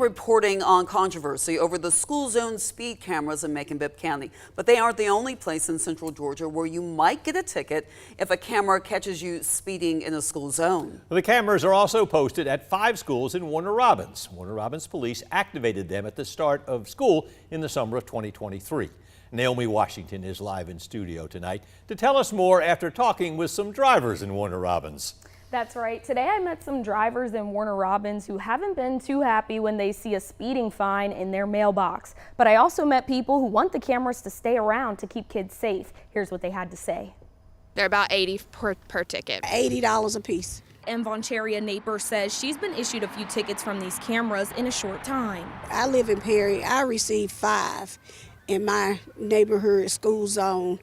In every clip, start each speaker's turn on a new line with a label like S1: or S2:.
S1: been reporting on controversy over the school zone speed cameras in Macon-Bibb County, but they aren't the only place in central Georgia where you might get a ticket if a camera catches you speeding in a school zone.
S2: The cameras are also posted at 5 schools in Warner Robins. Warner Robins police activated them at the start of school in the summer of 2023. Naomi Washington is live in studio tonight to tell us more after talking with some drivers in Warner Robins.
S3: That's right. Today I met some drivers in Warner Robins who haven't been too happy when they see a speeding fine in their mailbox. But I also met people who want the cameras to stay around to keep kids safe. Here's what they had to say.
S4: They're about $80 per ticket.
S5: $80 a piece.
S3: And Voncheria Naper says she's been issued a few tickets from these cameras in a short time.
S5: I live in Perry. I received 5 in my neighborhood school zone,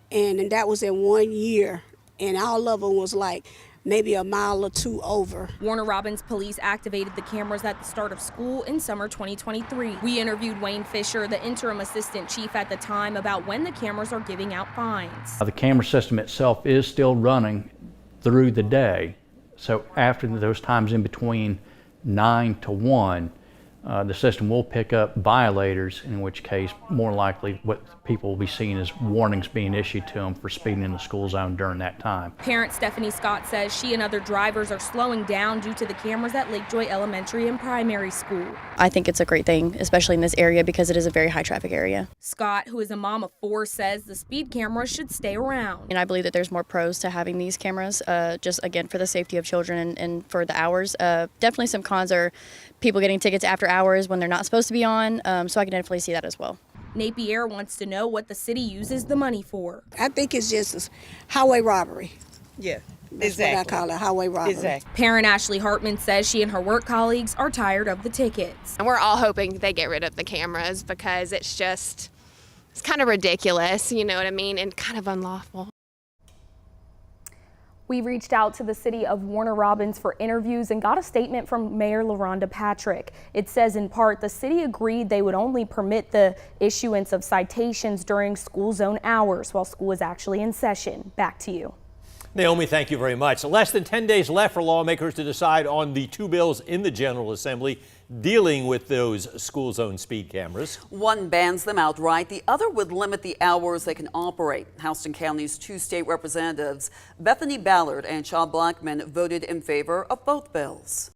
S5: and that was in 1 year, and all of them was like maybe a mile or 2 over.
S3: Warner Robins police activated the cameras at the start of school in summer 2023. We interviewed Wayne Fisher, the interim assistant chief at the time, about when the cameras are giving out fines.
S6: The camera system itself is still running through the day. So after those times in between 9 to 1, the system will pick up violators, in which case more likely what people will be seeing is warnings being issued to them for speeding in the school zone during that time.
S3: Parent Stephanie Scott says she and other drivers are slowing down due to the cameras at Lakejoy Elementary and Primary School.
S7: I think it's a great thing, especially in this area because it is a very high traffic area.
S3: Scott, who is a mom of 4, says the speed cameras should stay around.
S7: And I believe that there's more pros to having these cameras, just again for the safety of children and for the hours. Definitely some cons are people getting tickets after hours when they're not supposed to be on, so I can definitely see that as well.
S3: Napier wants to know what the city uses the money for.
S5: I think it's just a highway robbery.
S8: Yeah,
S5: That's
S8: exactly.
S5: what I call it, highway robbery.
S8: Exactly.
S3: Parent Ashley Hartman says she and her work colleagues are tired of the tickets.
S4: And we're all hoping they get rid of the cameras because it's kind of ridiculous, you know what I mean, and kind of unlawful.
S3: We reached out to the city of Warner Robins for interviews and got a statement from Mayor LaRhonda Patrick. It says in part the city agreed they would only permit the issuance of citations during school zone hours while school is actually in session. Back to you.
S2: Naomi, thank you very much. Less than 10 days left for lawmakers to decide on the 2 bills in the General Assembly dealing with those school zone speed cameras.
S1: One bans them outright. The other would limit the hours they can operate. Houston County's 2 state representatives, Bethany Ballard and Shaw Blackman, voted in favor of both bills.